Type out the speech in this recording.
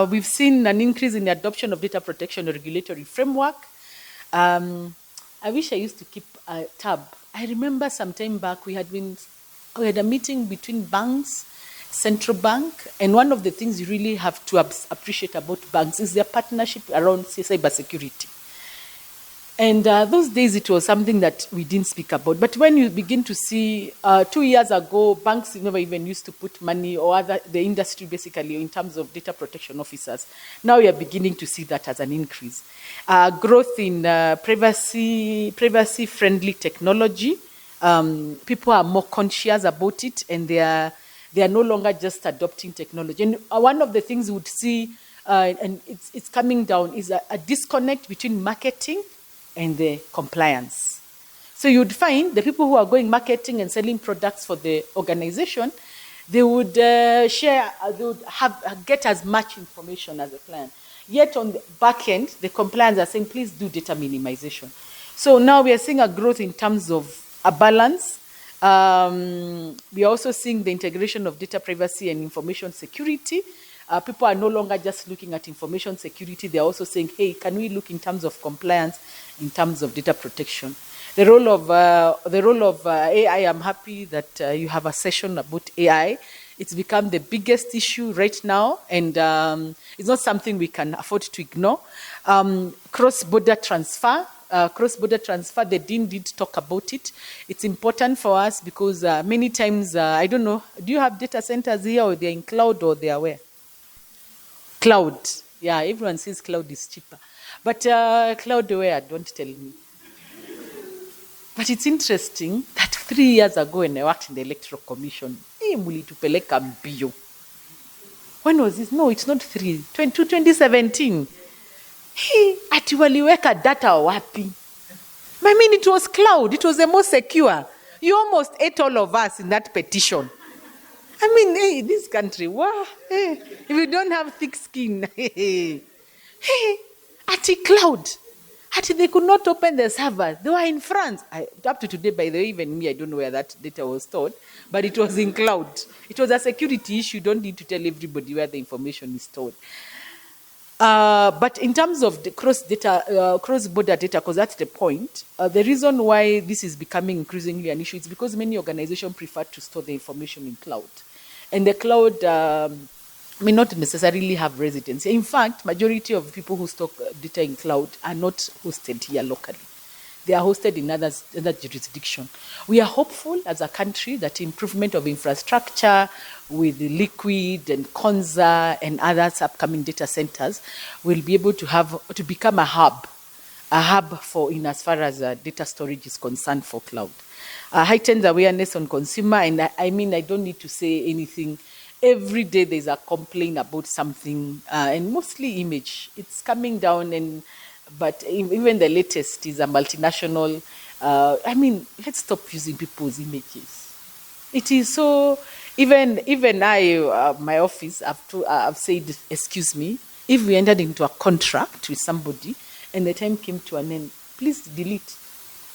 We've seen an increase in the adoption of data protection regulatory framework. I wish I used to keep a tab. I remember some time back we had a meeting between banks, central bank, and one of the things you really have to appreciate about banks is their partnership around cybersecurity. And those days it was something that we didn't speak about. But when you begin to see, 2 years ago, banks never even used to put money or the industry basically in terms of data protection officers. Now we are beginning to see that as an increase. Growth in privacy-friendly technology. People are more conscious about it, and they are no longer just adopting technology. And one of the things we would see, and it's coming down, is a disconnect between marketing and the compliance. So you'd find the people who are going marketing and selling products for the organization, they would get as much information as a client. Yet on the back end, the compliance are saying, please do data minimization. So now we are seeing a growth in terms of a balance. We are also seeing the integration of data privacy and information security. People are no longer just looking at information security. They're also saying, hey, can we look in terms of compliance, in terms of data protection? The role of AI, I'm happy that you have a session about AI. It's become the biggest issue right now, and it's not something we can afford to ignore. Cross-border transfer, the Dean did talk about it. It's important for us because many times, I don't know, do you have data centers here, or they're in cloud, or they are where? Cloud. Yeah, everyone says cloud is cheaper. But cloud where? Don't tell me. But it's interesting that 3 years ago when I worked in the Electoral Commission, mulitupeleka mbio. When was this? No, it's not 2017. Ati waliweka data wapi? I mean, it was cloud. It was the most secure. You almost ate all of us in that petition. I mean, hey, this country, wow. Hey, if you don't have thick skin, hey, at cloud. They could not open the servers. They were in France. Up to today, by the way, even me, I don't know where that data was stored, but it was in cloud. It was a security issue. You don't need to tell everybody where the information is stored. But in terms of the cross-border data, because that's the point, the reason why this is becoming increasingly an issue is because many organizations prefer to store the information in cloud. And the cloud may not necessarily have residency. In fact, majority of people who store data in cloud are not hosted here locally. They are hosted in other jurisdictions. We are hopeful as a country that improvement of infrastructure with Liquid and Konza and other upcoming data centers will be able to become a hub for in as far as data storage is concerned for cloud. Heightens awareness on consumer, and I mean, I don't need to say anything. Every day there's a complaint about something, and mostly image. It's coming down, but even the latest is a multinational. I mean, let's stop using people's images. It is so. Even I, my office, I've said, excuse me, if we entered into a contract with somebody and the time came to an end, please delete.